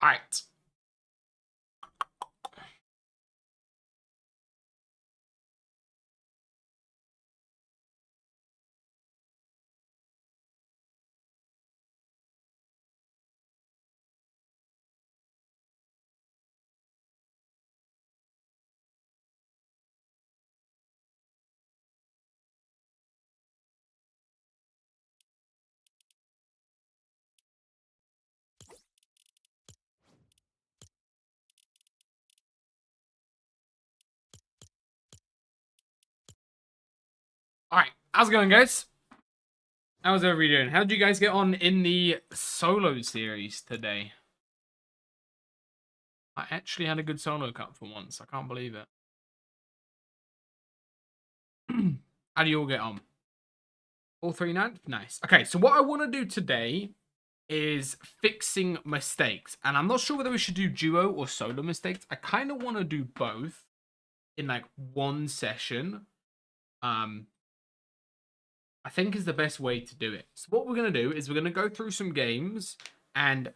All right. All right. How's it going, guys? How's everybody doing? How did you guys get on in the solo series today? I actually had a good solo cut for once. I can't believe it. How do you all get on? All 3-9? Nice. Okay, so what I want to do today is fixing mistakes. And I'm not sure whether we should do duo or solo mistakes. I kind of want to do both in like one session. I think is the best way to do it. So what we're going to do is we're going to go through some games and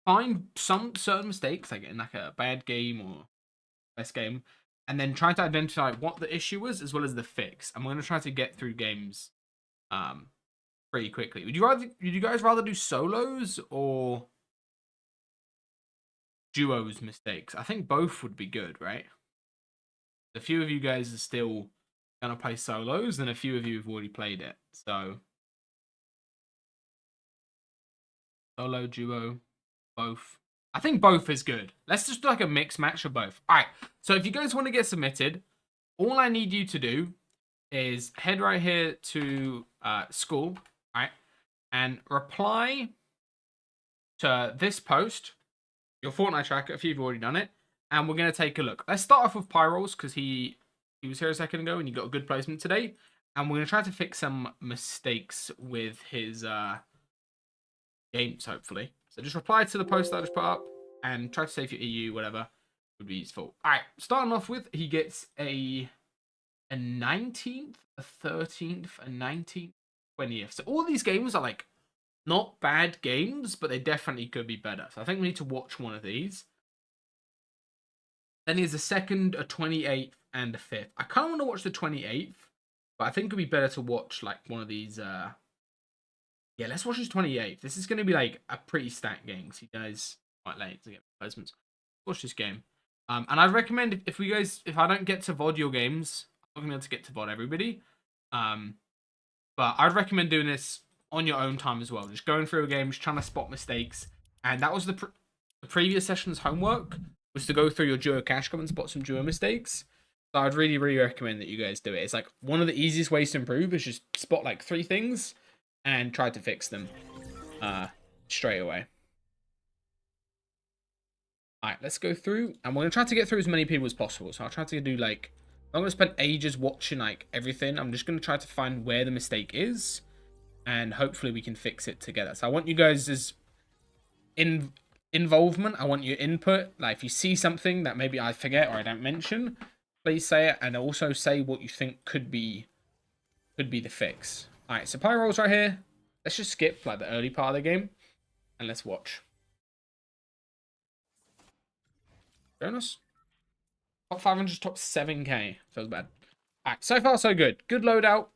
find some certain mistakes, like in like a bad game or best game, and then try to identify what the issue was as well as the fix. And we're going to try to get through games pretty quickly. Would you guys rather do solos or duos mistakes? I think both would be good, right? A few of you guys are still going to play solos, and a few of you have already played it. So solo, duo, both. I think both is good. Let's just do like a mix match of both. All right. So if you guys want to get submitted, all I need you to do is head right here to school, all right, and reply to this post, your Fortnite tracker, if you've already done it, and we're going to take a look. Let's start off with Pyrols because he was here a second ago and he got a good placement today, and we're going to try to fix some mistakes with his games, hopefully. So just reply to the post that I just put up and try to save your EU, whatever would be useful. All right, starting off with, he gets a 19th, a 13th, a 19th, 20th. So all these games are like not bad games, but they definitely could be better. So I think we need to watch one of these. Then he has a second, a 28th, and a 5th. I kind of want to watch the 28th, but I think it would be better to watch like one of these. Yeah, let's watch his 28th. This is going to be like a pretty stacked game. So you guys quite late to get placements. Watch this game. And I'd recommend if I don't get to VOD your games, I'm not going to be able to get to VOD everybody. But I'd recommend doing this on your own time as well. Just going through a game, just trying to spot mistakes. And that was the previous session's homework, was to go through your duo cash come and spot some duo mistakes. So I'd really, really recommend that you guys do it. It's like one of the easiest ways to improve is just spot like 3 things and try to fix them straight away. Alright, let's go through. And we're going to try to get through as many people as possible. So I'll try to do like... I'm going to spend ages watching like everything. I'm just going to try to find where the mistake is. And hopefully we can fix it together. So I want you guys' involvement. I want your input. Like if you see something that maybe I forget or I don't mention, please say it. And also say what you think could be the fix. Alright, so Pyro's right here. Let's just skip like the early part of the game. And let's watch. Jonas? Top 500, top 7k. Feels bad. Alright, so far so good. Good loadout.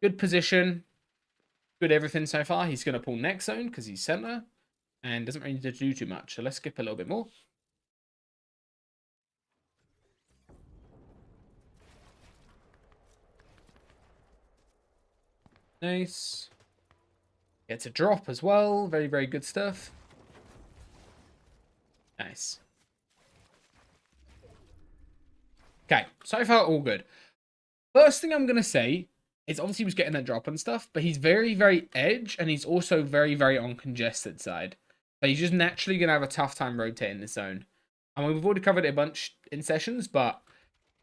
Good position. Good everything so far. He's going to pull next zone because he's center. And doesn't really need to do too much. So let's skip a little bit more. Nice. Gets a drop as well. Very, very good stuff. Nice. Okay, so far all good. First thing I'm going to say is obviously he was getting that drop and stuff, but he's very, very edge, and he's also very, very on congested side. So he's just naturally going to have a tough time rotating this zone. I mean, we've already covered it a bunch in sessions, but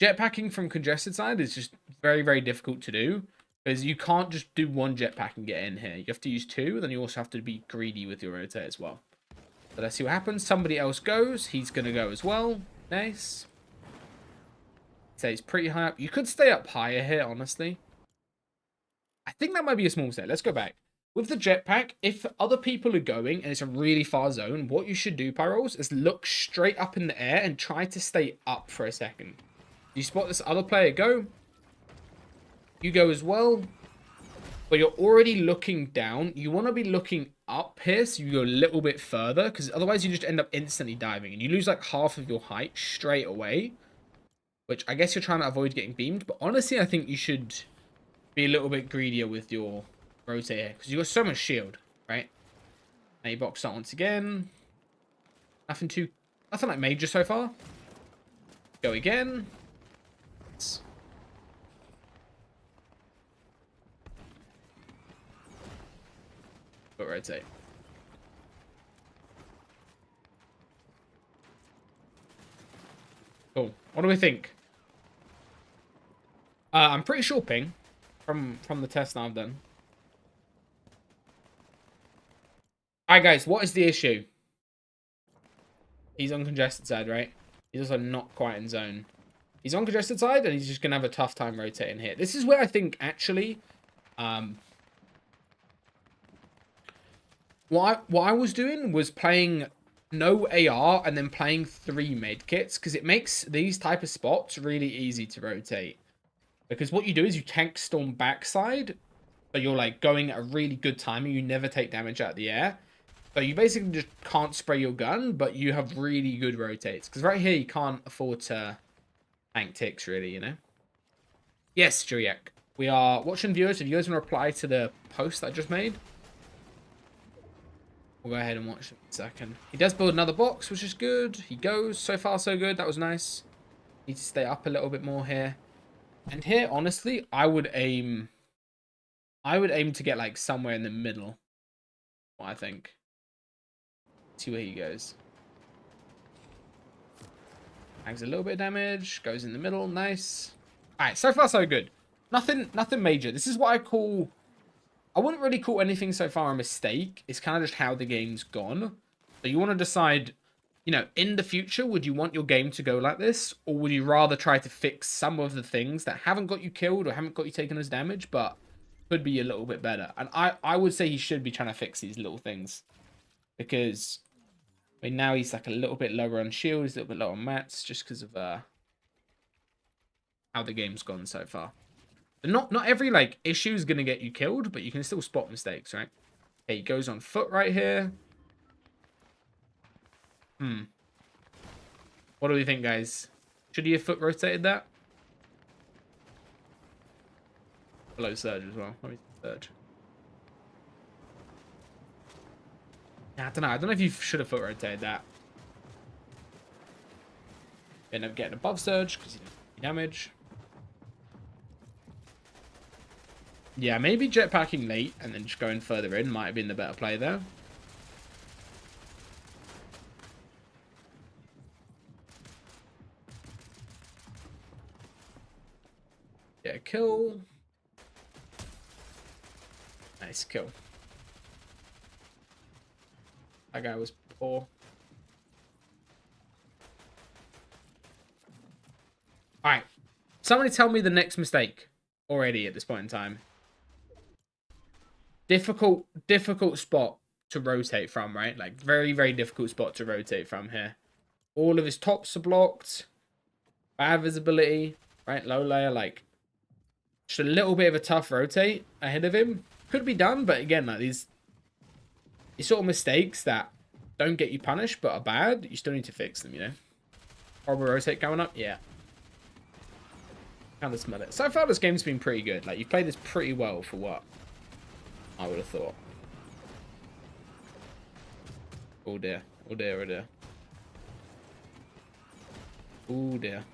jetpacking from congested side is just very, very difficult to do. Because you can't just do one jetpack and get in here. You have to use 2, then you also have to be greedy with your rotate as well. So let's see what happens. Somebody else goes. He's going to go as well. Nice. So he's pretty high up. You could stay up higher here, honestly. I think that might be a small mistake. Let's go back. With the jetpack, if other people are going and it's a really far zone, what you should do, Pyrols, is look straight up in the air and try to stay up for a second. You spot this other player go. You go as well. But you're already looking down. You want to be looking up here so you go a little bit further. Because otherwise you just end up instantly diving. And you lose like half of your height straight away. Which I guess you're trying to avoid getting beamed. But honestly, I think you should be a little bit greedier with your rotate here. Because you've got so much shield, right? Now you box that once again. Nothing like major so far. Go again. But rotate. Cool. What do we think? I'm pretty sure ping from the test I've done. Alright guys, what is the issue? He's on congested side, right? He's also not quite in zone. He's on congested side and he's just gonna have a tough time rotating here. This is where I think actually what I was doing was playing no AR and then playing 3 medkits because it makes these type of spots really easy to rotate. Because what you do is you tank storm backside, but you're like going at a really good timing. You never take damage out of the air. So you basically just can't spray your gun, but you have really good rotates. Because right here you can't afford to tank ticks really, you know? Yes, Juriak. We are watching viewers. If you guys want to reply to the post that I just made, we'll go ahead and watch it in a second. He does build another box, which is good. He goes. So far, so good. That was nice. Need to stay up a little bit more here. And here, honestly, I would aim to get like somewhere in the middle. What I think. See where he goes. Adds a little bit of damage. Goes in the middle. Nice. Alright, so far, so good. Nothing major. This is what I call... I wouldn't really call anything so far a mistake. It's kind of just how the game's gone. So you want to decide, you know, in the future, would you want your game to go like this? Or would you rather try to fix some of the things that haven't got you killed or haven't got you taken as damage, but could be a little bit better? And I would say he should be trying to fix these little things. Because, I mean, now he's like a little bit lower on shields, a little bit lower on mats, just because of how the game's gone so far. Not every, like, issue is going to get you killed, but you can still spot mistakes, right? Okay, he goes on foot right here. What do we think, guys? Should he have foot rotated that? Below surge as well. Let me surge. I don't know. I don't know if you should have foot rotated that. End up getting above surge because you didn't damage. Yeah, maybe jetpacking late and then just going further in might have been the better play there. Yeah, kill. Nice kill. That guy was poor. Alright. Somebody tell me the next mistake already at this point in time. Difficult spot to rotate from, right? Like, very, very difficult spot to rotate from here. All of his tops are blocked. Bad visibility, right? Low layer, like, just a little bit of a tough rotate ahead of him. Could be done, but again, like, these sort of mistakes that don't get you punished, but are bad, you still need to fix them, you know? Horrible rotate coming up? Yeah. Kind of smell it. So far, this game's been pretty good. Like, you've played this pretty well for what I would have thought. Oh dear. Oh dear, oh dear. Oh dear.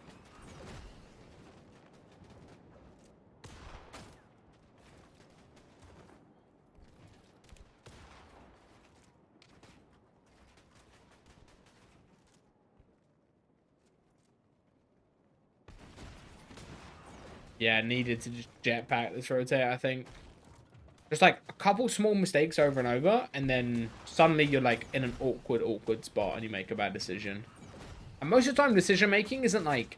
Yeah, needed to just jetpack this rotate, I think. Just like a couple small mistakes over and over, and then suddenly you're like in an awkward spot and you make a bad decision. And most of the time, decision making isn't like,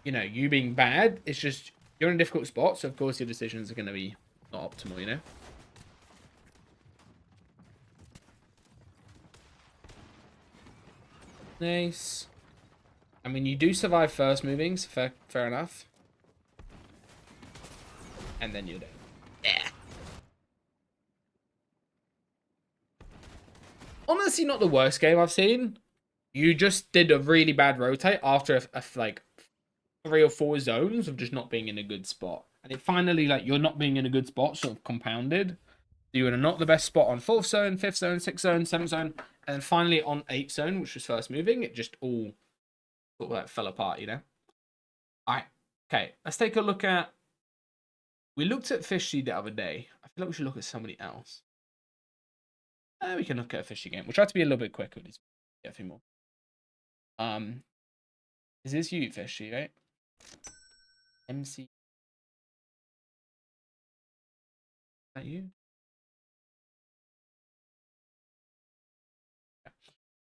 you know, you being bad. It's just you're in a difficult spot, so of course your decisions are going to be not optimal, you know? Nice. I mean, you do survive first moving, so fair enough. And then you're dead. Yeah. Honestly, not the worst game I've seen. You just did a really bad rotate after like 3 or 4 zones of just not being in a good spot. And it finally, like, you're not being in a good spot sort of compounded. You were not the best spot on 4th zone, 5th zone, 6th zone, 7th zone. And then finally on 8th zone, which was first moving, it just all sort of like fell apart, you know? Alright. Okay, let's take a look at... We looked at Fishy the other day. I feel like we should look at somebody else. We can look at a Fishy game. We'll try to be a little bit quicker with these. Get a few more. Is this you, Fishy, right? MC. Is that you?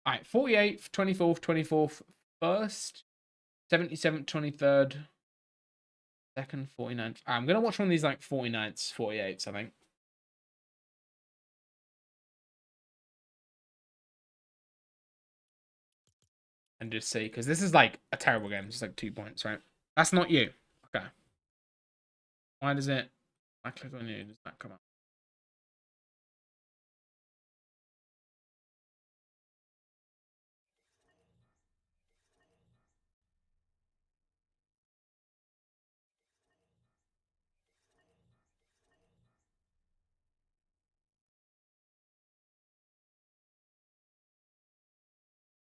All right, 48th, 24th, 24th, 1st, 77th, 23rd, 2nd, 49th. I'm going to watch one of these like 49th, 48th, I think. And just see, because this is like a terrible game. It's like 2 points, right? That's not you. Okay. Why does it... I click on you, does that come up?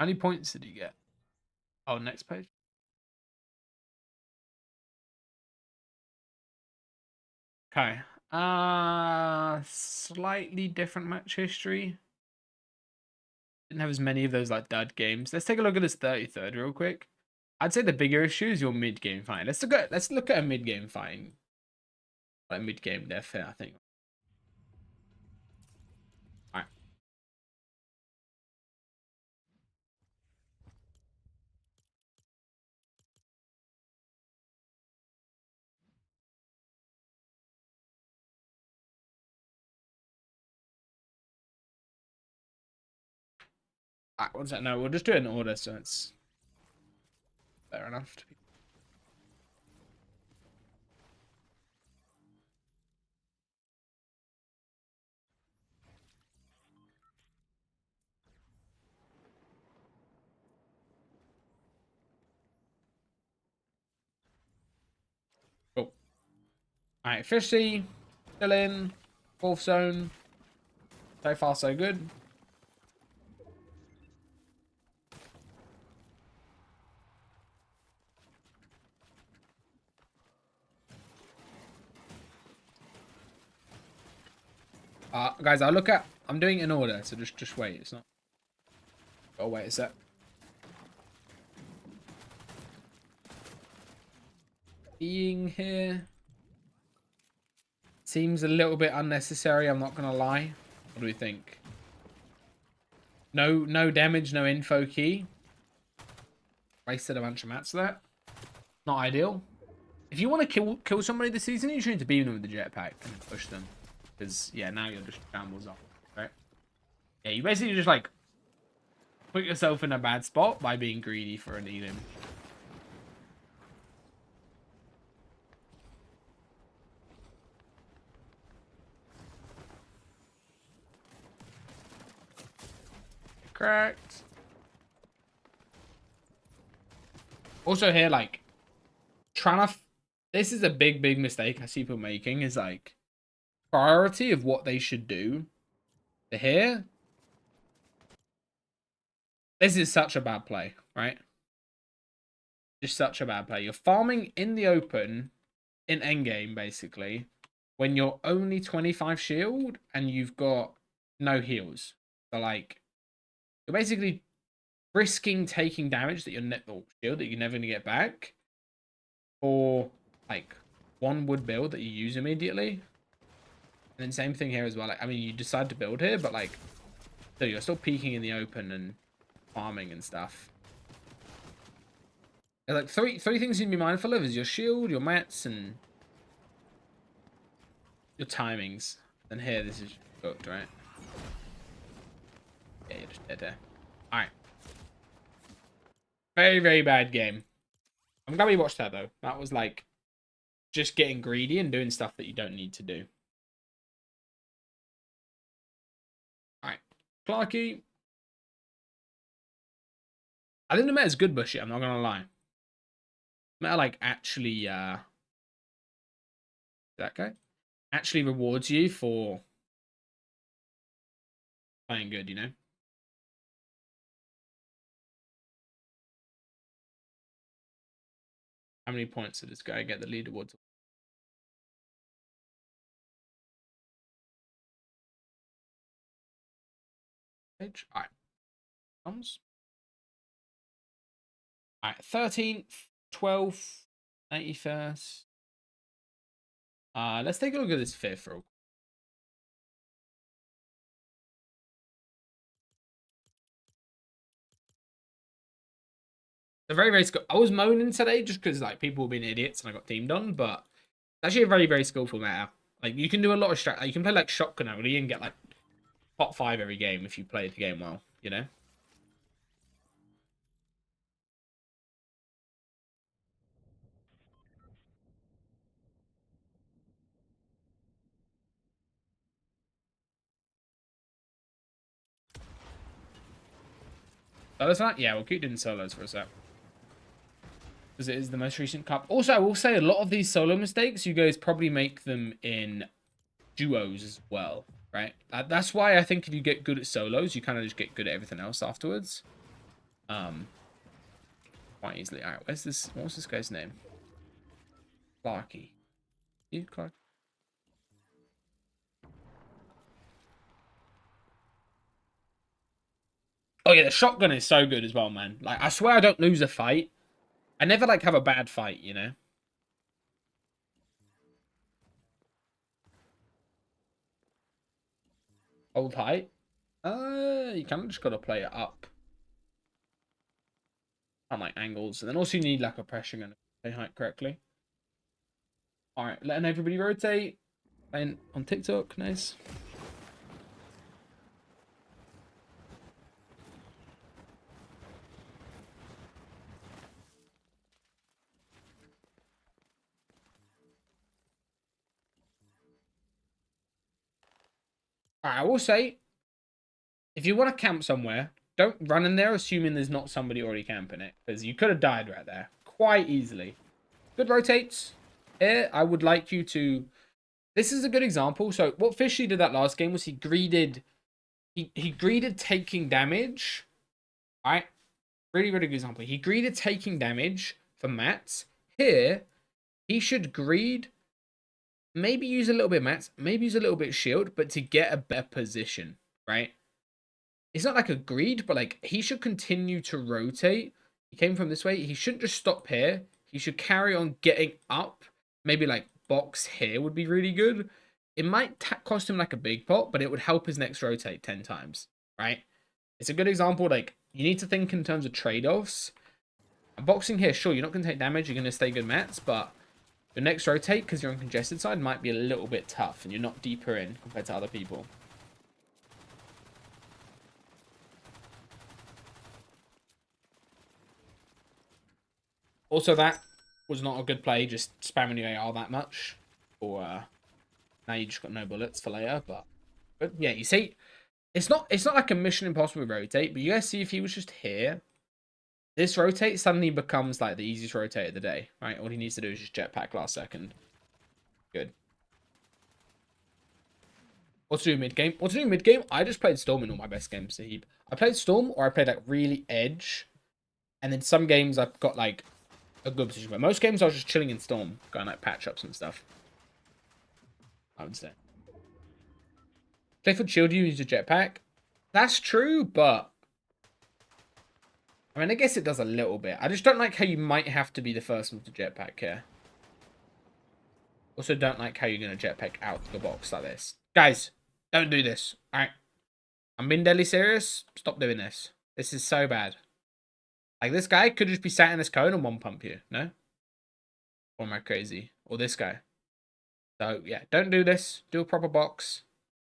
How many points did you get? Oh, next page. Okay. Slightly different match history. Didn't have as many of those like dud games. Let's take a look at this 33rd real quick. I'd say the bigger issue is your mid game fighting. Let's look at a mid game fighting. Like mid game death here, I think. Alright. Alright, what's that? No, we'll just do it in order so it's fair enough to be. Cool. Alright, Fishy, still in. 4th zone. So far, so good. Guys, I'll look at... I'm doing it in order, so just wait. It's not... Oh, wait a sec. Being here... Seems a little bit unnecessary, I'm not going to lie. What do we think? No damage, no info key. Wasted a bunch of mats there. Not ideal. If you want to kill somebody this season, you just need to beam them with the jetpack and push them. Because, yeah, now you're just shambles off, right? Yeah, you basically just, like, put yourself in a bad spot by being greedy for an elim. Correct. Also here, like, trying to... This is a big mistake I see people making, is, like, priority of what they should do. To here... This is such a bad play, right? Just such a bad play. You're farming in the open, in endgame, basically, when you're only 25 shield and you've got no heals. So, like, you're basically risking taking damage that you're shield that you're never gonna get back, or like 1 wood build that you use immediately. And then same thing here as well. Like, I mean, you decide to build here, but like, so you're still peeking in the open and farming and stuff. There's like three things you need to be mindful of is your shield, your mats, and your timings. And here, this is cooked, right? Yeah, you're just dead there. Alright. Very, very bad game. I'm glad we watched that, though. That was, like, just getting greedy and doing stuff that you don't need to do. Alright. Clarky. I think the meta's good, Bushy. I'm not going to lie. Meta, like, actually, that guy? Actually rewards you for playing good, you know? How many points did this guy get the leaderboards? Alright. Comes. Alright, 13th, 12th, 81st. Let's take a look at this 5th real quick. They're very, very skillful. I was moaning today just because like people were being idiots and I got teamed on, but it's actually a very, very skillful meta. Like you can do a lot of strat. You can play like shotgun only and get like top 5 every game if you play the game well, you know? Solos that? Yeah, we'll keep doing solos for a sec. Because it is the most recent cup. Also, I will say a lot of these solo mistakes, you guys probably make them in duos as well, right? That's why I think if you get good at solos, you kind of just get good at everything else afterwards. Quite easily. All right, where's this? What's this guy's name? Clarky. You, Clark? Oh yeah, the shotgun is so good as well, man. Like, I swear I don't lose a fight. I never, like, have a bad fight, you know? Hold height. You kind of just got to play it up. On, like, angles. And then also you need, like, a pressure gun to play height correctly. Alright, letting everybody rotate. Playing on TikTok, nice. Alright, I will say, if you want to camp somewhere, don't run in there assuming there's not somebody already camping it. Because you could have died right there. Quite easily. Good rotates. Here, I would like you to... This is a good example. So, what Fishy did that last game was he greeded... He greeded taking damage. Alright? Really, really good example. He greeded taking damage for mats. Here, he should greed... Maybe use a little bit mats. Maybe use a little bit shield. But to get a better position. Right? It's not like a greed, but like he should continue to rotate. He came from this way. He shouldn't just stop here. He should carry on getting up. Maybe like box here would be really good. It might cost him like a big pot, but it would help his next rotate 10 times, right? It's a good example. Like you need to think in terms of trade-offs. Boxing here, sure, you're not going to take damage. You're going to stay good mats, but your next rotate, because you're on congested side, might be a little bit tough and you're not deeper in compared to other people. Also, that was not a good play, just spamming your AR that much. Or now you just got no bullets for later. But yeah, you see, it's not like a Mission Impossible rotate, but you guys see if he was just here, this rotate suddenly becomes like the easiest rotate of the day, right? All he needs to do is just jetpack last second. Good. What to do mid game? What to do mid game? I just played Storm in all my best games, Sahib. I played Storm, or I played like really edge, and then some games I've got like a good position. But most games I was just chilling in Storm, going like patch ups and stuff. I would say. Clifford shield you use a jetpack. That's true, but I mean, I guess it does a little bit. I just don't like how you might have to be the first one to jetpack here. Also, don't like how you're going to jetpack out the box like this. Guys, don't do this. All right. I'm being deadly serious. Stop doing this. This is so bad. Like, this guy could just be sat in this cone and one pump you, no? Or am I crazy? Or this guy. So, yeah, don't do this. Do a proper box.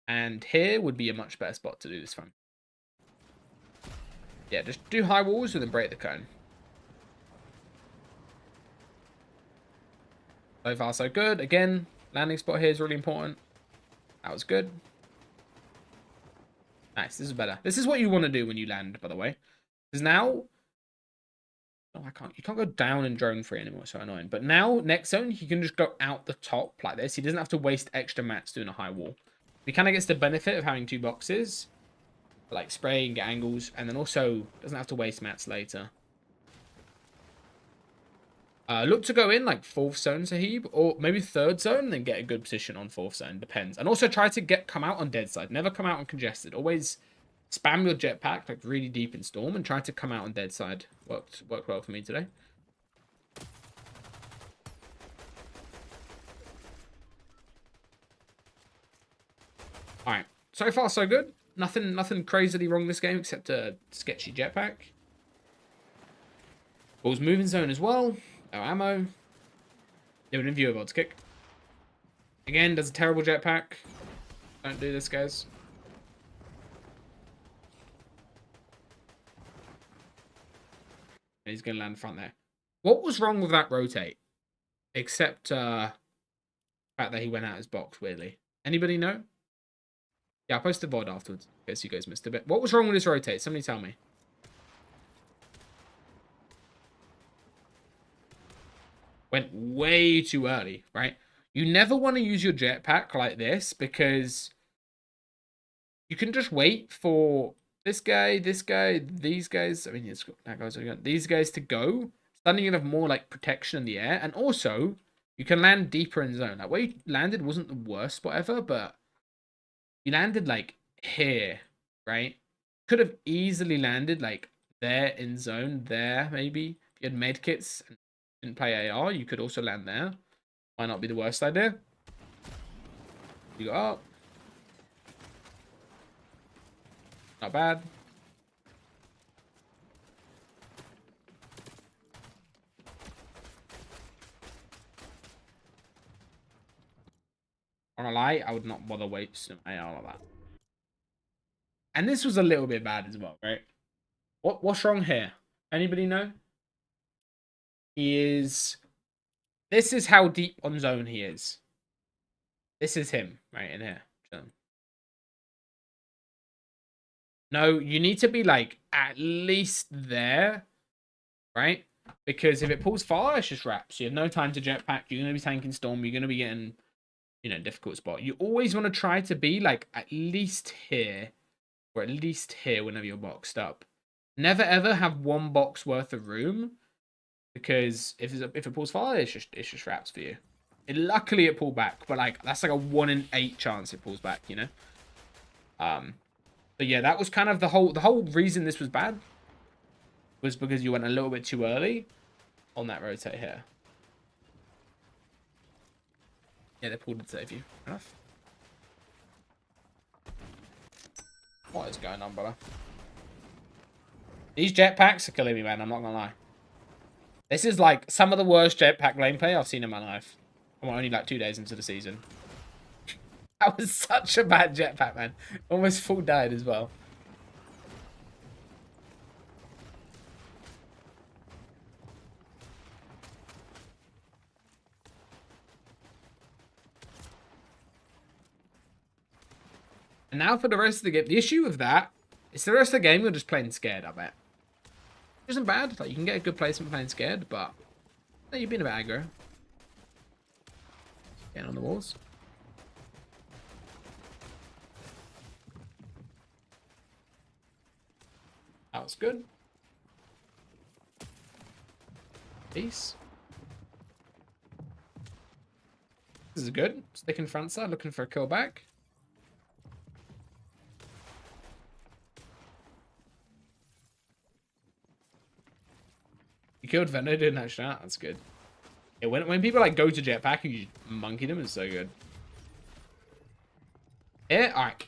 And here would be a much better spot to do this from. Yeah, just do high walls and then break the cone. So far, so good. Again, landing spot here is really important. That was good. Nice. This is better. This is what you want to do when you land, by the way. Because now... Oh, I can't. You can't go down in drone free anymore. It's so annoying. But now, next zone, he can just go out the top like this. He doesn't have to waste extra mats doing a high wall. He kind of gets the benefit of having 2 boxes. Like spray and get angles. And then also doesn't have to waste mats later. Look to go in like 4th zone, Sahib, or maybe 3rd zone, and then get a good position on 4th zone. Depends. And also try to come out on dead side. Never come out on congested. Always spam your jetpack like really deep in storm and try to come out on dead side. Worked well for me today. All right. So far, so good. Nothing crazily wrong this game except a sketchy jetpack. Ball's moving zone as well. No ammo. Even in view of odds kick. Again, does a terrible jetpack. Don't do this, guys. He's going to land front there. What was wrong with that rotate? Except the fact that he went out his box, weirdly. Anybody know? Yeah, I'll post a VOD afterwards. I guess you guys missed a bit. What was wrong with his rotate? Somebody tell me. Went way too early, right? You never want to use your jetpack like this because you can just wait for this guy, these guys. I mean, it's that guy's these guys to go. Suddenly you have more like protection in the air, and also you can land deeper in zone. That way you landed wasn't the worst spot ever, but you landed like here, right? Could have easily landed like there in zone, there maybe. If you had medkits and didn't play AR, you could also land there. Might not be the worst idea. You go up. Not bad. On a lie, I would not bother wasting AR like that. And this was a little bit bad as well, right? What's wrong here? Anybody know? This is how deep on zone he is. This is him right in here. No, you need to be like at least there, right? Because if it pulls far, it's just wraps. You have no time to jetpack. You're going to be tanking storm. You're going to be getting, difficult spot. You always want to try to be like at least here, or at least here whenever you're boxed up. Never ever have 1 box worth of room. Because if it pulls far, it's just wraps for you. Luckily it pulled back, but like that's like a 1 in 8 chance it pulls back, But yeah, that was kind of the whole reason this was bad was because you went a little bit too early on that rotate here. Yeah, they pulled to save you. Enough. What is going on, brother? These jetpacks are killing me, man. I'm not gonna lie. This is like some of the worst jetpack gameplay I've seen in my life. I'm only like 2 days into the season. That was such a bad jetpack, man. Almost full died as well. And now for the rest of the game. The issue with that is the rest of the game you're just playing scared, I bet. Which isn't bad. Like, you can get a good placement playing scared, but you've been a bit aggro. Getting on the walls. That was good. Peace. This is good. Sticking front side, looking for a kill back. You killed Veno doing that shot. That's good. Yeah, when people like go to jetpack and you monkey them, it's so good. Yeah, alright.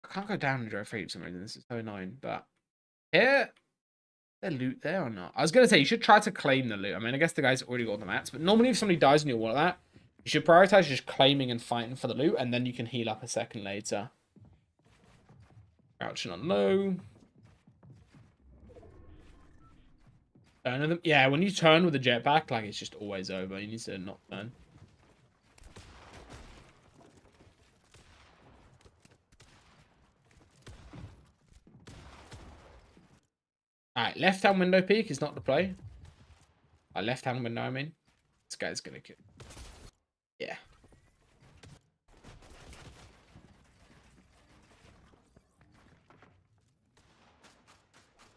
I can't go down and drive free for some reason. This is so annoying. But here, there loot there or not? I was gonna say you should try to claim the loot. I mean, I guess the guy's already got the mats, but normally if somebody dies in your wall like that, you should prioritize just claiming and fighting for the loot, and then you can heal up a second later. Crouching on low. Turn them. Yeah, when you turn with a jetpack, like, it's just always over. You need to not turn. Alright, left-hand window peek is not the play. Left-hand window, I mean. This guy's gonna kill. Yeah.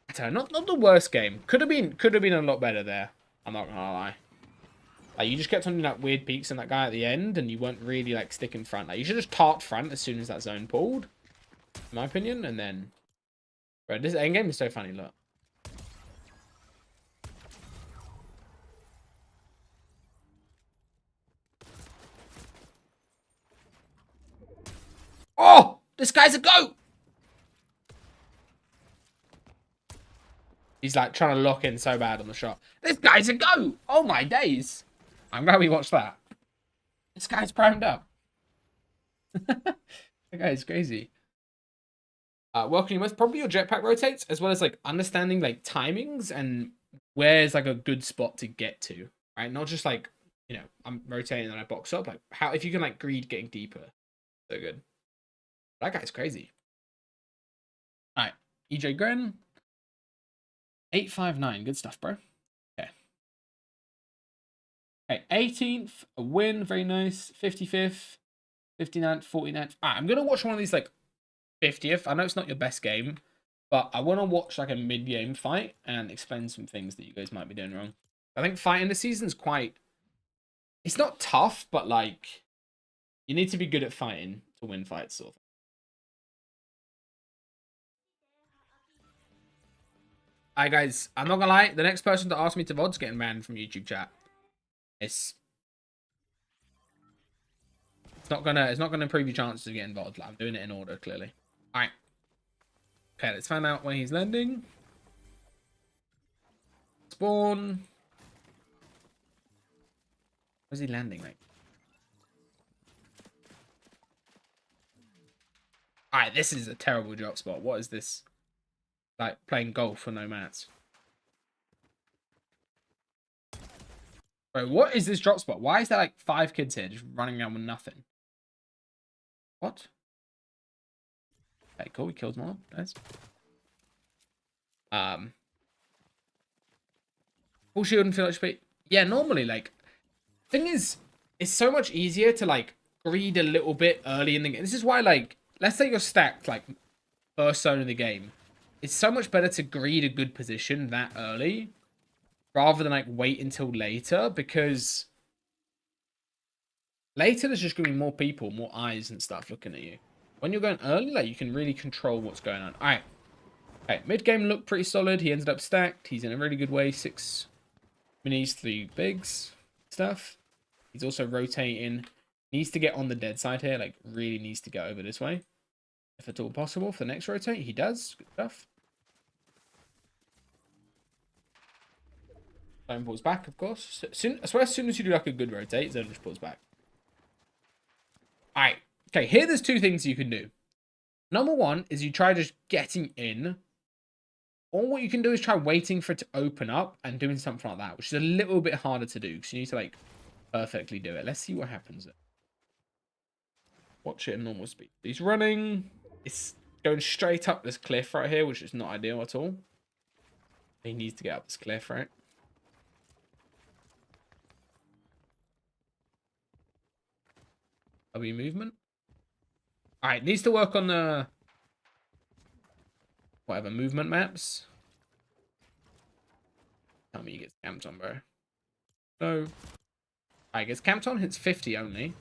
I don't know, not the worst game. Could have been a lot better there. I'm not gonna lie. Like, you just kept on doing that weird peeks on that guy at the end, and you weren't really, like, sticking front. Like, you should just tart front as soon as that zone pulled, in my opinion, and then... Bro, this endgame is so funny, look. Oh! This guy's a goat! He's, like, trying to lock in so bad on the shot. This guy's a goat! Oh, my days. I'm glad we watched that. This guy's primed up. That guy is crazy. Welcome, most probably your jetpack rotates, as well as like understanding like timings and where's like a good spot to get to, right? Not just like, you know, I'm rotating and I box up. Like how if you can like greed getting deeper, so good. That guy's crazy. All right, EJ Gren, 859, good stuff, bro. Okay. Okay, 18th, a win, very nice. 55th, 59th, 49th. All right, I'm gonna watch one of these like 50th. I know it's not your best game, but I want to watch like a mid-game fight and explain some things that you guys might be doing wrong. I think fighting this season's quite... It's not tough, but like... You need to be good at fighting to win fights, sort of. Alright, guys. I'm not gonna lie. The next person to ask me to VOD's getting banned from YouTube chat. It's not gonna improve your chances of getting VOD. Like, I'm doing it in order, clearly. Alright. Okay, let's find out where he's landing. Spawn. Where's he landing, mate? Alright, this is a terrible drop spot. What is this? Like, playing golf for no mats. Bro, what is this drop spot? Why is there like 5 kids here just running around with nothing? What? Okay, cool. We killed one. Nice. Full shield and feel like speed. Yeah, normally, like, thing is, it's so much easier to like greed a little bit early in the game. This is why, like, let's say you're stacked like first zone of the game. It's so much better to greed a good position that early rather than like wait until later, because later there's just gonna be more people, more eyes and stuff looking at you. When you're going early, like, you can really control what's going on. All right. Okay, mid-game looked pretty solid. He ended up stacked. He's in a really good way. 6 minis, 3 bigs stuff. He's also rotating. Needs to get on the dead side here. Like, really needs to get over this way. If at all possible for the next rotate. He does. Good stuff. Zone pulls back, of course. I swear as soon as you do like a good rotate, zone just pulls back. Alright. Okay, here there's 2 things you can do. Number 1 is you try just getting in. Or what you can do is try waiting for it to open up and doing something like that, which is a little bit harder to do because you need to like perfectly do it. Let's see what happens. Watch it at normal speed. He's running. It's going straight up this cliff right here, which is not ideal at all. He needs to get up this cliff, right? W movement. All right, needs to work on the whatever movement maps. Tell me he gets camped on, bro. No. I guess camped on hits 50 only.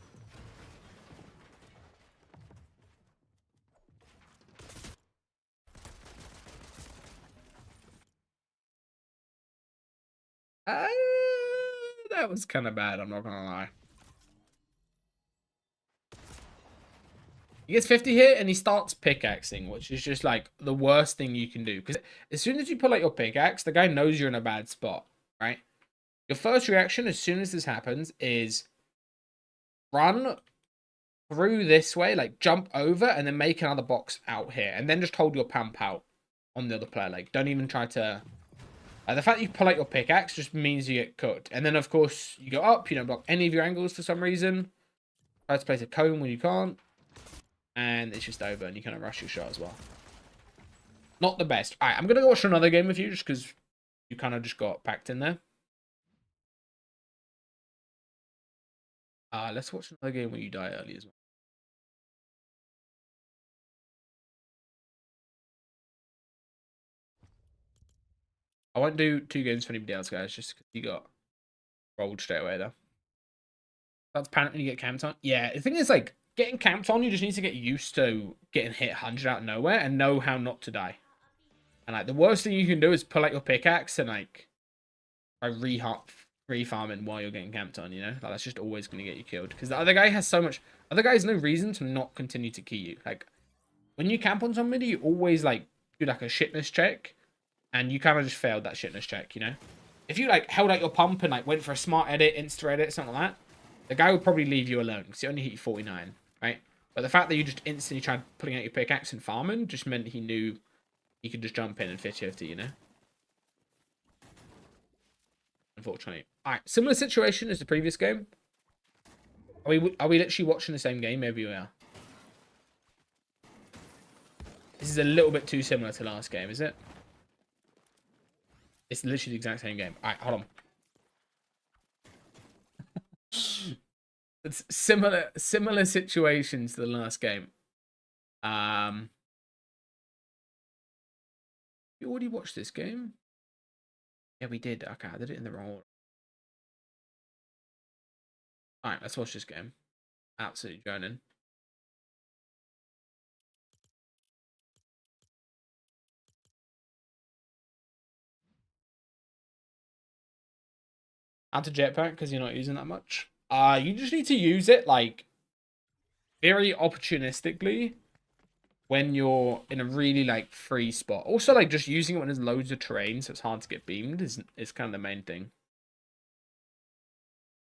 That was kind of bad, I'm not gonna lie. He gets 50 here and he starts pickaxing, which is just like the worst thing you can do. Because as soon as you pull out your pickaxe, the guy knows you're in a bad spot, right? Your first reaction as soon as this happens is run through this way, like jump over and then make another box out here. And then just hold your pump out on the other player. Like, don't even try to The fact that you pull out your pickaxe just means you get cooked. And then, of course, you go up. You don't block any of your angles for some reason. Try to place a cone when you can't. And it's just over, and you kind of rush your shot as well. Not the best. All right, I'm going to watch another game with you just because you kind of just got packed in there. Let's watch another game where you die early as well. I won't do 2 games for anybody else, guys, just because you got rolled straight away, though. That's panic when you get camped on. Yeah, the thing is, like, getting camped on, you just need to get used to getting hit 100 out of nowhere and know how not to die. And, like, the worst thing you can do is pull out your pickaxe and, like, re-farming while you're getting camped on, you know? Like, that's just always going to get you killed. Because the other guy has so much... Other guy has no reason to not continue to key you. Like, when you camp on somebody, you always, like, do, like, a shitness check. And you kind of just failed that shitness check, you know? If you, like, held out your pump and, like, went for a smart edit, insta-edit, something like that, the guy would probably leave you alone because he only hit you 49, right? But the fact that you just instantly tried pulling out your pickaxe and farming just meant he knew he could just jump in and 50-50, you know? Unfortunately. All right, similar situation as the previous game. Are we literally watching the same game? Maybe we are. This is a little bit too similar to last game, is it? It's literally the exact same game. All right, hold on. It's similar situations to the last game. You already watched this game? Yeah, we did. Okay, I did it in the wrong order. All right, let's watch this game. Absolutely joining. Add to jetpack because you're not using that much. You just need to use it like very opportunistically when you're in a really like free spot. Also, like just using it when there's loads of terrain, so it's hard to get beamed is kind of the main thing.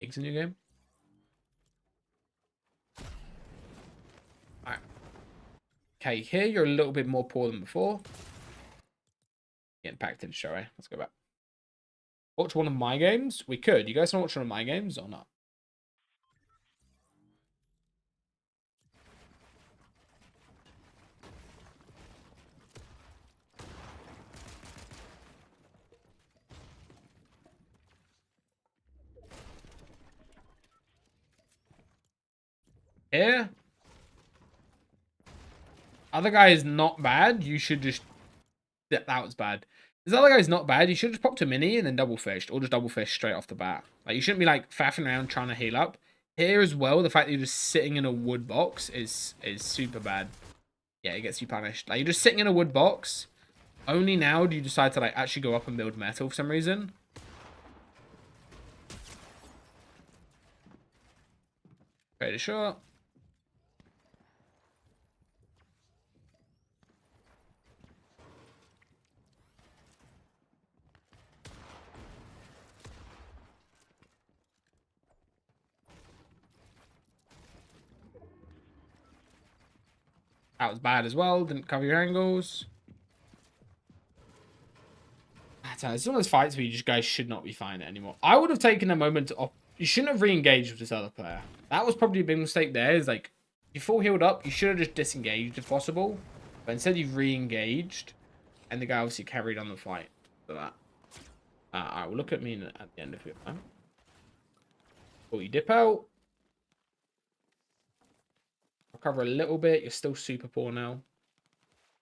Eggs in your game. All right. Okay, here you're a little bit more poor than before. Getting packed in, shall I? Let's go back. Watch one of my games? We could. You guys want to watch one of my games or not? Here. Other guy is not bad. You should just... That was bad. This other guy's not bad. You should just pop to mini and then double fished. Or just double fish straight off the bat. Like, you shouldn't be, like, faffing around trying to heal up. Here as well, the fact that you're just sitting in a wood box is super bad. Yeah, it gets you punished. Like, you're just sitting in a wood box. Only now do you decide to, like, actually go up and build metal for some reason. Pretty sure. That was bad as well. Didn't cover your angles. It's one of those fights where you just guys should not be finding it anymore. I would have taken a moment to... You shouldn't have re-engaged with this other player. That was probably a big mistake there. Is like, you full healed up, you should have just disengaged if possible. But instead you've re-engaged. And the guy obviously carried on the fight for that. Alright, well look at me at the end of it, man. Oh, you dip out. Recover a little bit. You're still super poor now.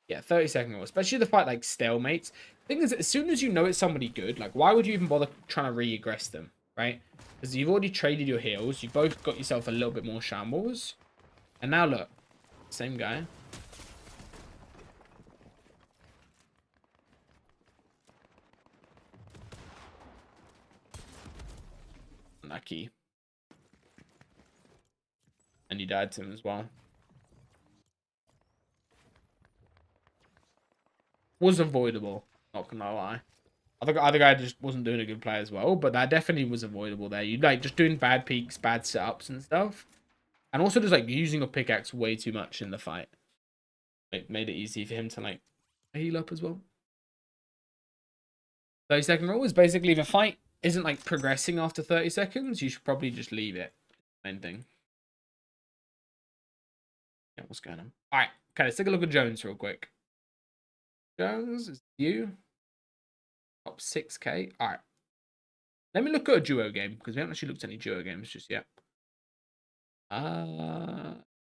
Yeah, 30-second rule. Especially the fight like stalemates. Thing is, as soon as you know it's somebody good, like why would you even bother trying to re-aggress them, right? Because you've already traded your heals. You've both got yourself a little bit more shambles. And now look. Same guy. Unlucky. And you died to him as well. Was avoidable. Not gonna lie. Other guy just wasn't doing a good play as well, but that definitely was avoidable there. You like just doing bad peaks, bad setups and stuff. And also just like using your pickaxe way too much in the fight. It made it easy for him to like heal up as well. 30-second rule is basically if a fight isn't like progressing after 30 seconds, you should probably just leave it. Main thing. Yeah, what's going on? All right, okay, let's take a look at Jones real quick. Jones is you. Top 6K. All right. Let me look at a duo game because we haven't actually looked at any duo games just yet.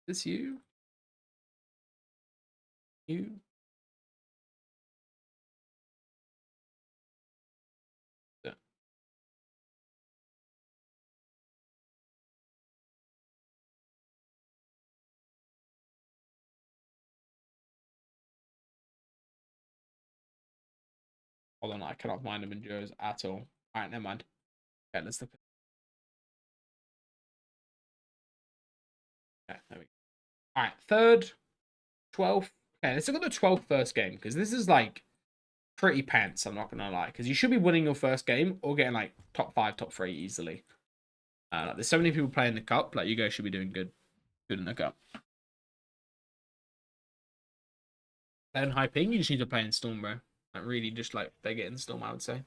This you? You? Yeah. Hold on, I cannot find them in duos at all. All right, never mind. Okay, let's look. Okay, there we go. All right, third, 12th. Okay, let's look at the 12th first game because this is like pretty pants, I'm not gonna lie, because you should be winning your first game or getting like top 5, top 3 easily. Like, there's so many people playing the cup, like you guys should be doing good in the cup. Playing high ping, you just need to play in Storm, bro. Like really just like they get in Storm, I would say.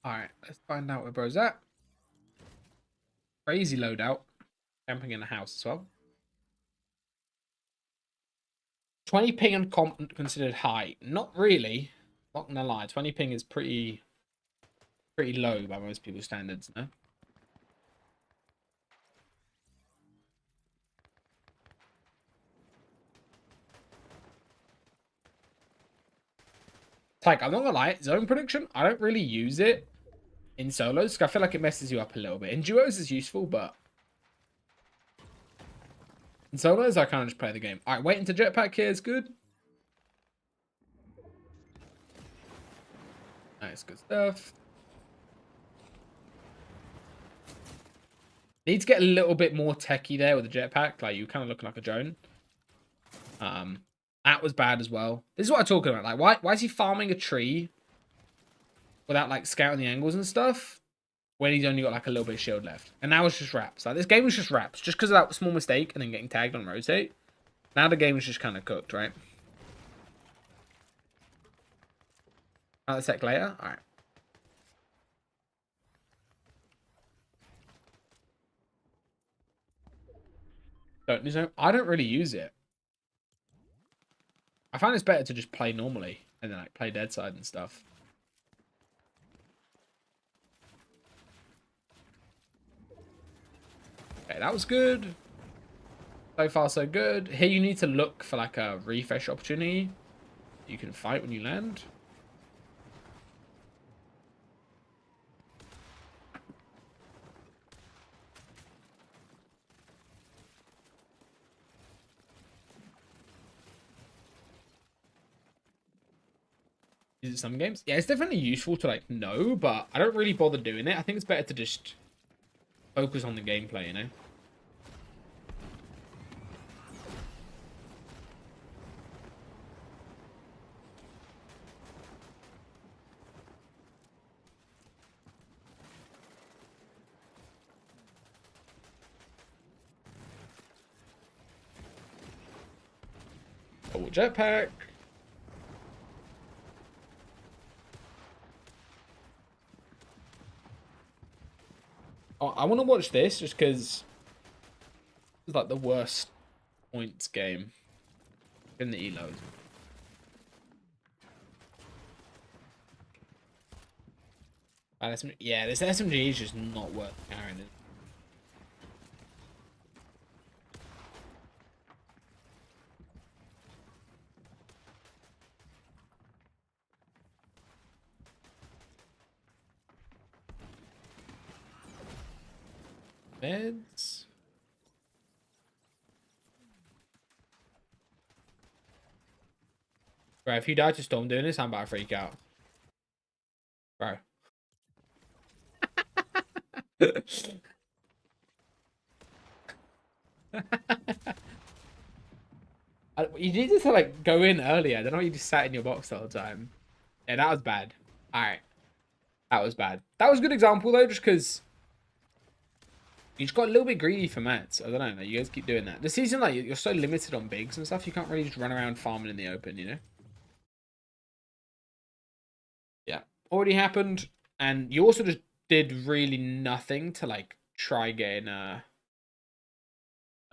Alright, let's find out where bro's at. Crazy loadout. Camping in the house as well. 20 ping and comp considered high. Not really. Not gonna lie. 20 ping is pretty low by most people's standards, no? Like, I'm not gonna lie, zone prediction, I don't really use it in solos. I feel like it messes you up a little bit. In duos, it's useful, but in solos, I kind of just play the game. All right, waiting to jetpack here is good. Nice, good stuff. Need to get a little bit more techie there with the jetpack. Like, you kind of look like a drone. That was bad as well. This is what I'm talking about. Like, why is he farming a tree without, like, scouting the angles and stuff when he's only got, like, a little bit of shield left? And now it's just wraps. Like, this game was just wraps. Just because of that small mistake and then getting tagged on rotate. Now the game is just kind of cooked, right? Another sec later. All right. I don't really use it. I find it's better to just play normally and then like play dead side and stuff. Okay, that was good. So far, so good. Here you need to look for like a refresh opportunity. You can fight when you land. Use it some games. Yeah, it's definitely useful to like know, but I don't really bother doing it. I think it's better to just focus on the gameplay, you know? Double jetpack. Oh, I want to watch this just because it's like the worst points game in the eload. Yeah, this SMG is just not worth carrying it. Meds. Bro, if you die to Storm doing this, I'm about to freak out. Bro. You needed to like go in earlier. I don't know why you just sat in your box the whole time. Yeah, that was bad. All right, that was bad. That was a good example though, just because you just got a little bit greedy for mats. I don't know. Like, you guys keep doing that. This season, like you're so limited on bigs and stuff, you can't really just run around farming in the open, you know? Yeah, already happened, and you also just did really nothing to like try getting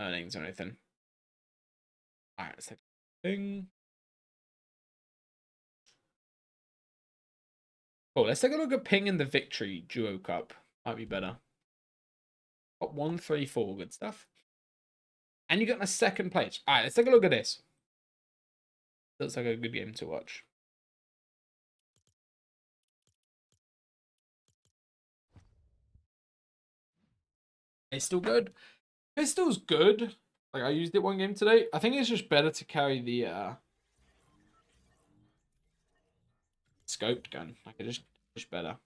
earnings or anything. All right, let's take a thing. Cool. Let's take a look at Ping in the Victory Duo Cup. Might be better. Got 134. Good stuff. And you got a second place. All right, let's take a look at this. Looks like a good game to watch. It's still good. Pistol's good. Like I used it one game today. I think it's just better to carry the scoped gun. Like it just better.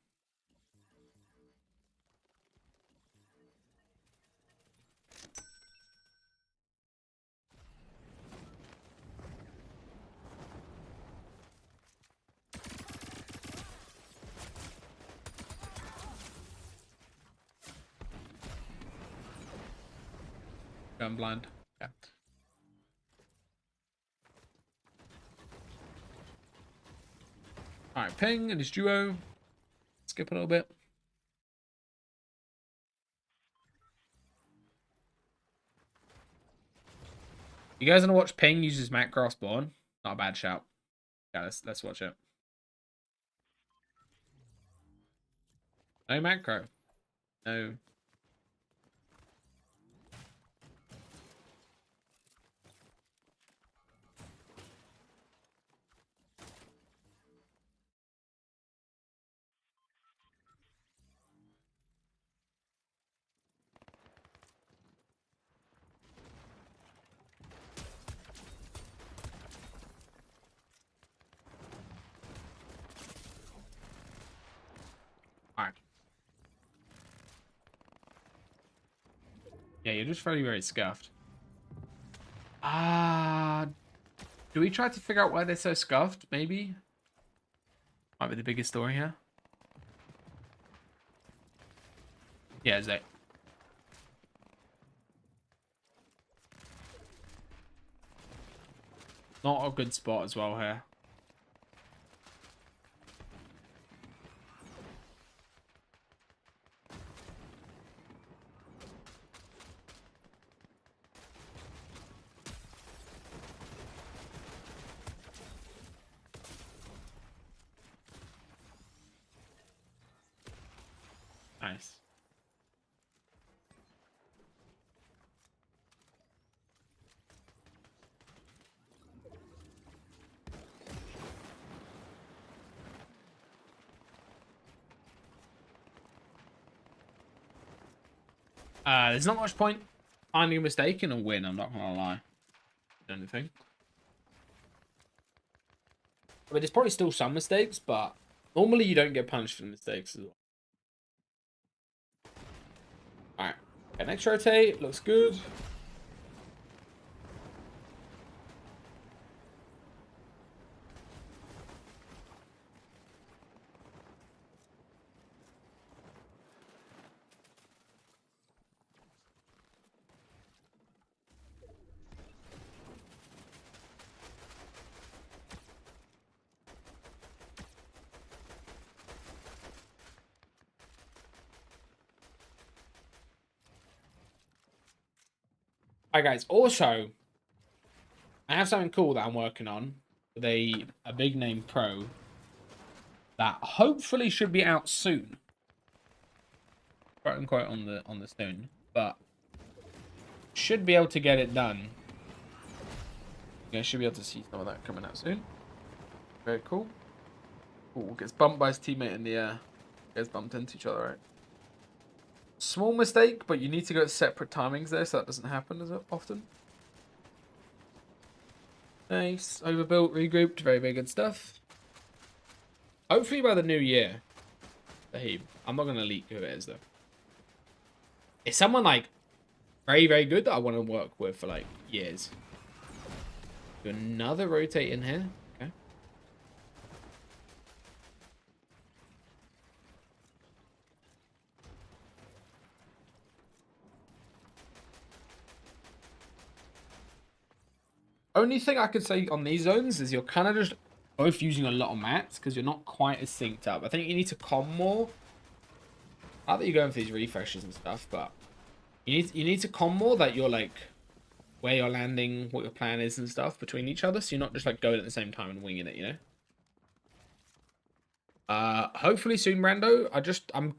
Gun blind. Yeah. All right, Ping and his duo. Skip a little bit. You guys want to watch Ping uses macro spawn? Not a bad shout. Yeah, let's watch it. No macro. No. Alright. Yeah, you're just very, very scuffed. Do we try to figure out why they're so scuffed, maybe? Might be the biggest story here. Yeah, Zach. Not a good spot as well here. Nice. There's not much point finding a mistake in a win, I'm not gonna lie. Anything. I mean, there's probably still some mistakes, but normally you don't get punished for the mistakes as well. Alright. Okay, next rotate. Looks good. Alright, guys. Also, I have something cool that I'm working on with a big name pro that hopefully should be out soon. Quote unquote on the soon, but should be able to get it done. You guys should be able to see some of that coming out soon. Very cool. Ooh, gets bumped by his teammate in the air. Gets bumped into each other, right? Small mistake, but you need to go at separate timings there so that doesn't happen as often. Nice. Overbuilt, regrouped. Very, very good stuff. Hopefully by the new year. I'm not going to leak who it is, though. It's someone like very, very good that I want to work with for like years. Do another rotate in here. Okay. Only thing I could say on these zones is you're kind of just both using a lot of mats because you're not quite as synced up. I think you need to comm more. Not that you're going for these refreshes and stuff, but you need to comm more that you're like where you're landing, what your plan is and stuff between each other, so you're not just like going at the same time and winging it, you know. Hopefully soon, Brando. I'm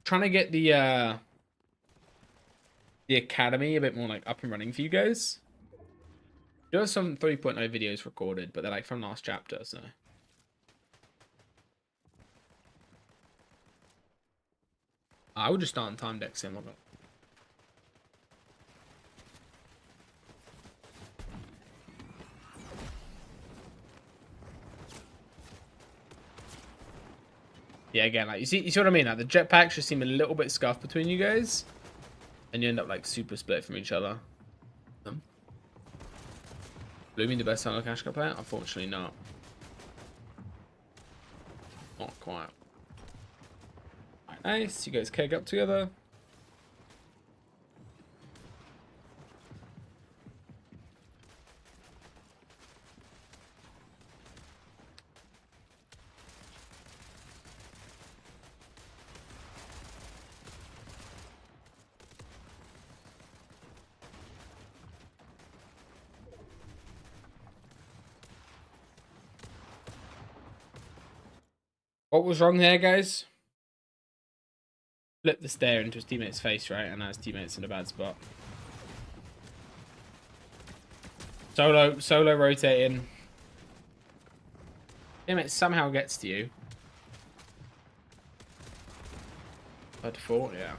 trying to get the academy a bit more like up and running for you guys. There are some 3.0 videos recorded, but they're like from last chapter, so. I would just start on time deck sim. Yeah, again, like you see what I mean? Like the jetpacks just seem a little bit scuffed between you guys, and you end up like super split from each other. Blooming the best solo cash cup player? Unfortunately not. Not quite. Right, nice. You guys keg up together. What was wrong there, guys? Flip the stare into his teammate's face, right? And now his teammate's in a bad spot. Solo rotating. Teammate somehow gets to you. By default, yeah.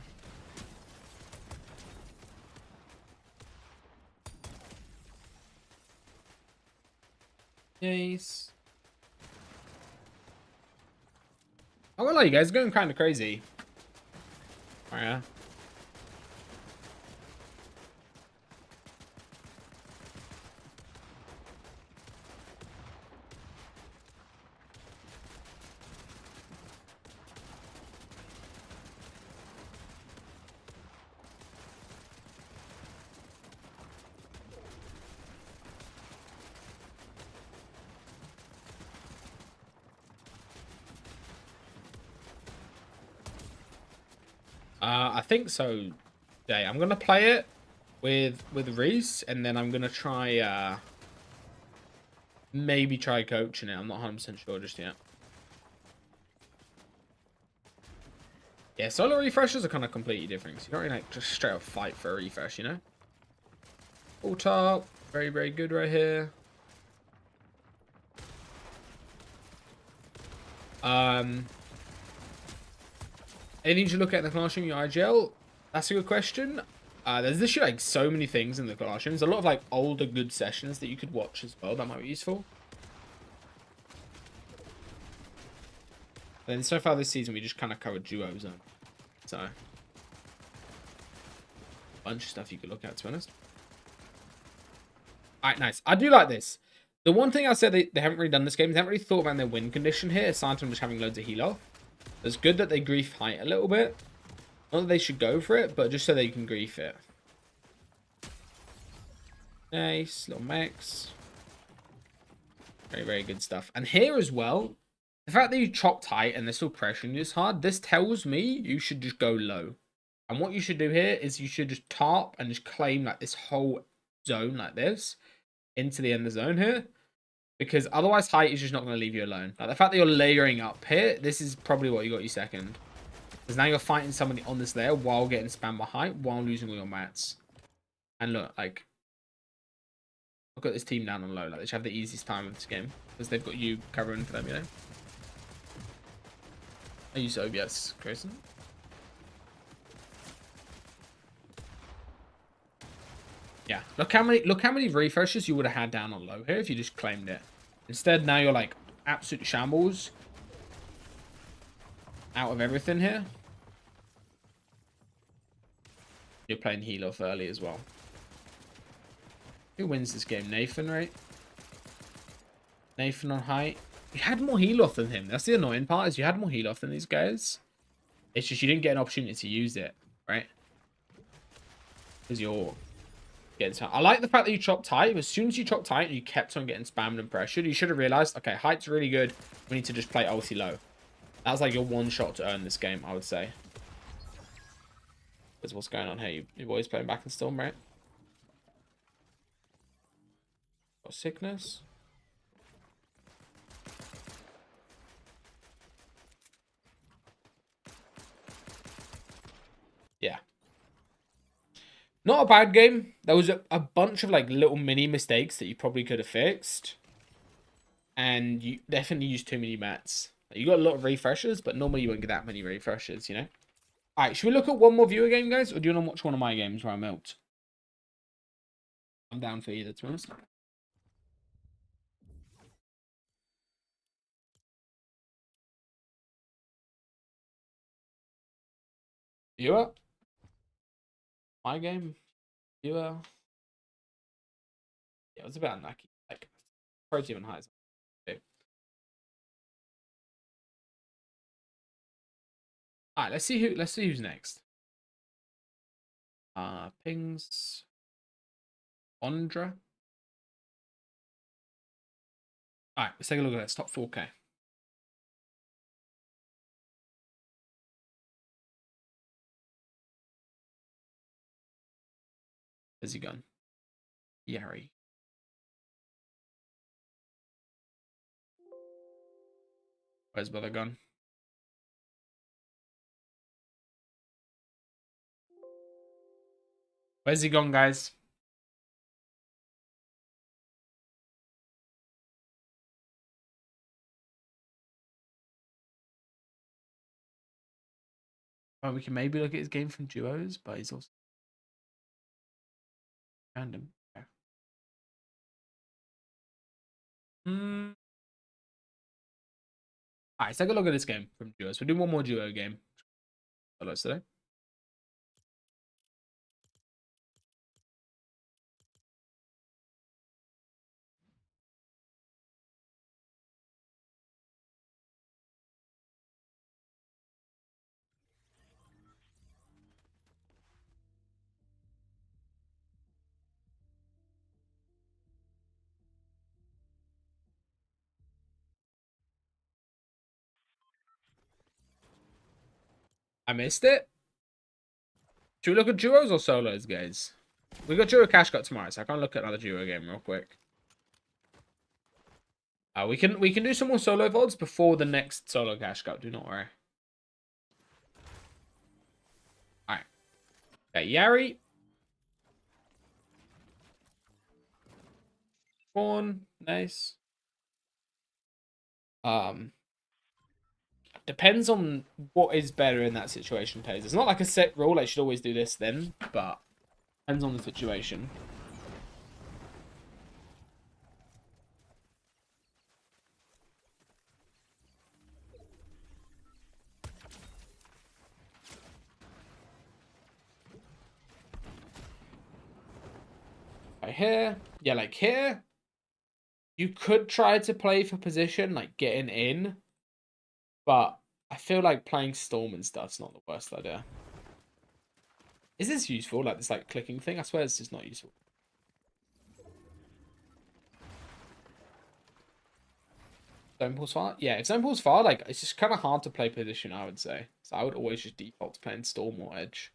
Nice. I won't lie, you guys are going kind of crazy. Oh, yeah. I think so. Yeah, I'm gonna play it with Reese, and then I'm gonna try maybe try coaching it. I'm not 100% sure just yet. Yeah, solo refreshes are kind of completely different. So you don't really like just straight up fight for a refresh, you know. Full top, very very good right here. Anything to look at in the classroom, your IGL? That's a good question. There's literally like so many things in the classrooms. A lot of like older good sessions that you could watch as well. That might be useful. And then so far this season, we just kind of covered duo zone. So, a bunch of stuff you could look at, to be honest. Alright, nice. I do like this. The one thing I said they haven't really done this game, they haven't really thought about their win condition here, aside from just having loads of heal off. It's good that they grief height a little bit. Not that they should go for it, but just so they can grief it. Nice. Little max. Very, very good stuff. And here as well, the fact that you chopped height and they're still pressuring you this hard, this tells me you should just go low. And what you should do here is you should just tarp and just claim like this whole zone like this into the end of the zone here. Because otherwise height is just not going to leave you alone. Like the fact that you're layering up here, this is probably what you got you second. Because now you're fighting somebody on this layer while getting spammed by height, while losing all your mats. And look, like, look at this team down on low. Like, they should have the easiest time of this game. Because they've got you covering for them, you know? I use OBS, Grayson. Yeah, look how many refreshes you would have had down on low here if you just claimed it. Instead, now you're like absolute shambles out of everything here. You're playing heal off early as well. Who wins this game? Nathan, right? Nathan on height. You had more heal off than him. That's the annoying part, is you had more heal off than these guys. It's just you didn't get an opportunity to use it, right? Because you're getting tight. I like the fact that you chopped height. As soon as you chopped height, you kept on getting spammed and pressured. You should have realized, okay, height's really good. We need to just play ulti low. That's like your one shot to earn this game, I would say. Because what's going on here? You boys playing back in Storm, right? Got sickness. Yeah. Not a bad game. There was a bunch of like little mini mistakes that you probably could have fixed. And you definitely used too many mats. You got a lot of refreshers, but normally you won't get that many refreshers, you know? Alright, should we look at one more viewer game, guys? Or do you want to watch one of my games where I melt? I'm down for either, to be honest. Viewer? My game? Viewer? Yeah, it was about unlucky. Like, protein and highs. Okay. Alright, let's see who's next. Pings. Ondra. Alright, let's take a look at this. Top 4K. Where's he gone? Yari. Where's brother gone? Where's he gone, guys? Oh, we can maybe look at his game from duos, but he's also random. Yeah. Alright, let's take a look at this game from duos. We'll do one more duo game. Hello, today. I missed it. Should we look at duos or solos, guys? We got duo cash cut tomorrow, so I can't look at another duo game real quick. We can do some more solo VODs before the next solo cash cut. Do not worry. All right. Okay, Yari. Spawn. Nice. Depends on what is better in that situation, Taze. It's not like a set rule. I should always do this then, but depends on the situation. Right here. Yeah, like here. You could try to play for position, like getting in. But I feel like playing Storm and stuff's not the worst idea. Is this useful? Like this like clicking thing? I swear it's just not useful. Zone pulls far? Yeah, if zone pulls far, like it's just kind of hard to play position, I would say. So I would always just default to playing Storm or Edge.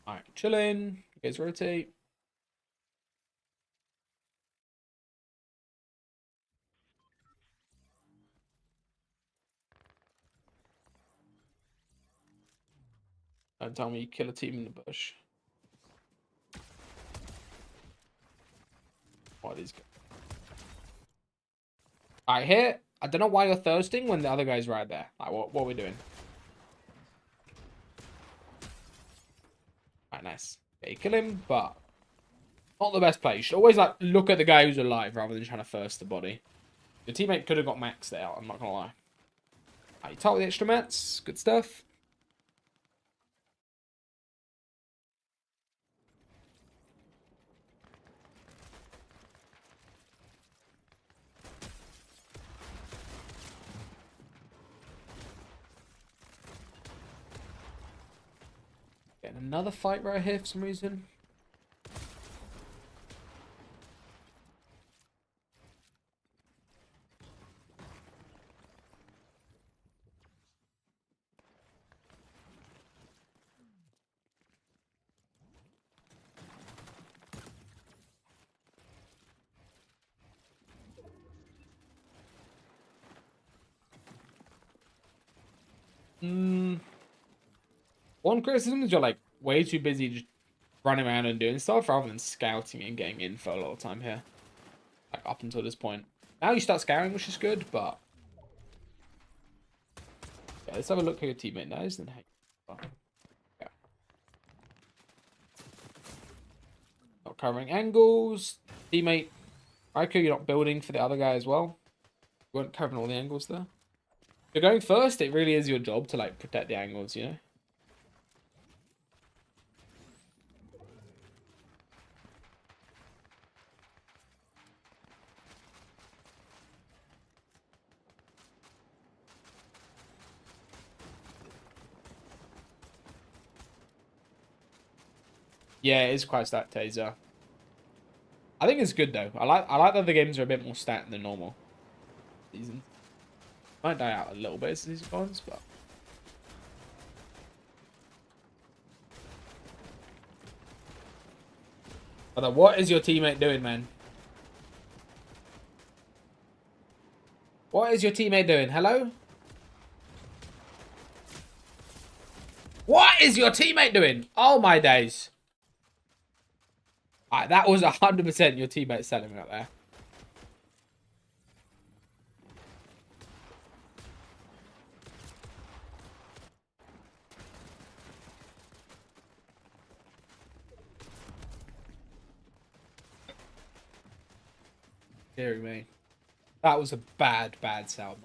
Alright, chilling. You guys rotate. Don't tell me you kill a team in the bush. What is good? Alright, here. I don't know why you're thirsting when the other guy's right there. Like, what are we doing? Alright, nice. Yeah, you kill him, but not the best play. You should always like look at the guy who's alive rather than trying to thirst the body. Your teammate could have got maxed out, I'm not going to lie. Right, you talk with the extra mats. Good stuff. Getting another fight right here for some reason. One criticism is you're like way too busy just running around and doing stuff rather than scouting and getting info a lot of time here. Like up until this point. Now you start scouting, which is good, but yeah, let's have a look who your teammate knows. Then hey, yeah. Not covering angles. Teammate, Raiko, you're not building for the other guy as well. You weren't covering all the angles there. If you're going first, it really is your job to like protect the angles, you know. Yeah, it is quite stat taser. I think it's good though. I like that the games are a bit more stat than normal seasons. Might die out a little bit as these ones, but what is your teammate doing, man? What is your teammate doing? Hello? What is your teammate doing? Oh my days. Alright, that was 100% your teammate selling out there. Dear me. That was a bad sound.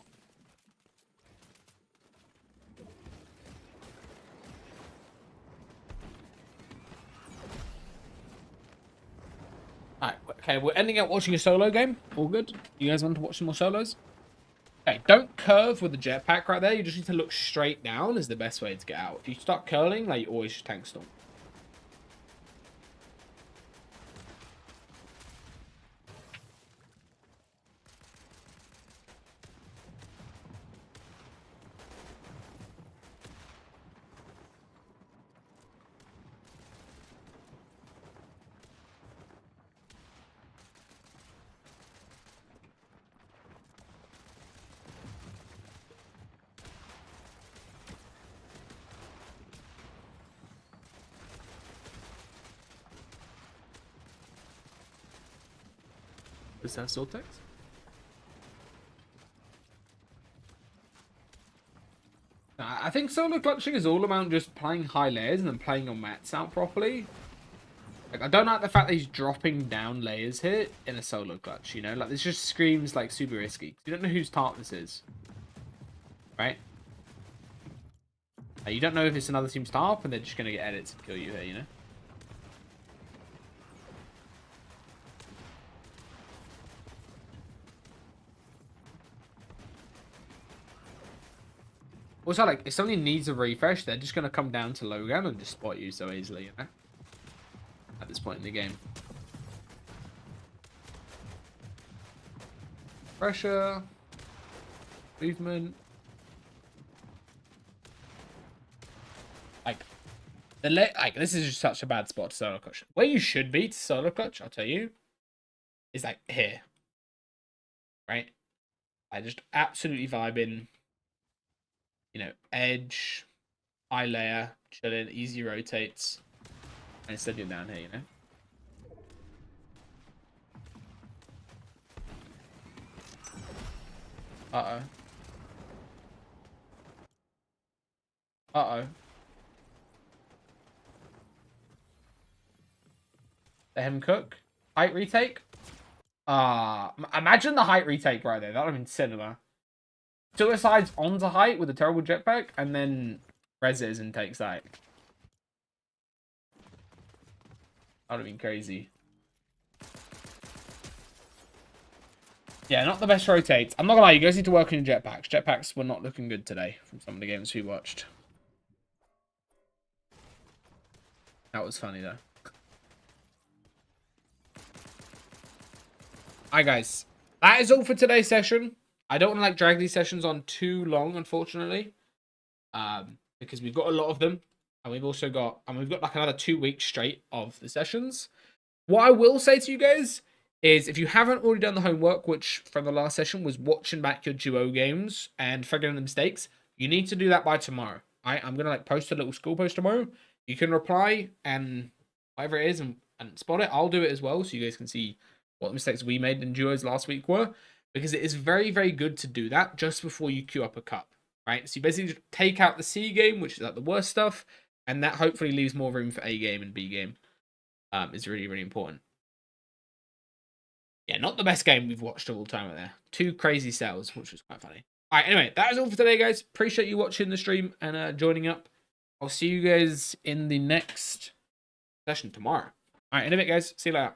Alright, okay, we're ending up watching a solo game. All good. You guys want to watch some more solos? Okay, don't curve with the jetpack right there. You just need to look straight down is the best way to get out. If you start curling, like, you always just tank storm. Is that Soltex? I think solo clutching is all about just playing high layers and then playing your mats out properly. Like, I don't like the fact that he's dropping down layers here in a solo clutch, you know? Like, this just screams, like, super risky. You don't know whose tart this is. Right? Like, you don't know if it's another team's tarp and they're just going to get edits and kill you here, you know? Also, like, if somebody needs a refresh, they're just going to come down to low ground and just spot you so easily, you know? At this point in the game. Pressure. Movement. Like, this is just such a bad spot to solo clutch. Where you should be to solo clutch, I'll tell you, is like here. Right? I just absolutely vibing. You know, edge, high layer, chilling, easy rotates. And instead you're down here, you know? Uh-oh. Uh-oh. Let him cook. Height retake. Imagine the height retake right there. That would have been cinema. Suicide's onto height with a terrible jetpack, and then reses and takes height. That would have been crazy. Yeah, not the best rotates. I'm not gonna lie, you guys need to work on your jetpacks. Jetpacks were not looking good today from some of the games we watched. That was funny though. Alright guys, that is all for today's session. I don't want to like drag these sessions on too long, unfortunately. Because we've got a lot of them. And we've also got, we've got like another 2 weeks straight of the sessions. What I will say to you guys is if you haven't already done the homework, which from the last session was watching back your duo games and figuring the mistakes, you need to do that by tomorrow. I'm going to like post a little school post tomorrow. You can reply and whatever it is and spot it. I'll do it as well so you guys can see what the mistakes we made in duos last week were. Because it is very, very good to do that just before you queue up a cup, right? So you basically just take out the C game, which is like the worst stuff, and that hopefully leaves more room for A game and B game. Is really, really important. Yeah, not the best game we've watched of all time there. 2 crazy sales, which was quite funny. All right, anyway, that is all for today, guys. Appreciate you watching the stream and joining up. I'll see you guys in the next session tomorrow. All right, in a bit, guys. See you later.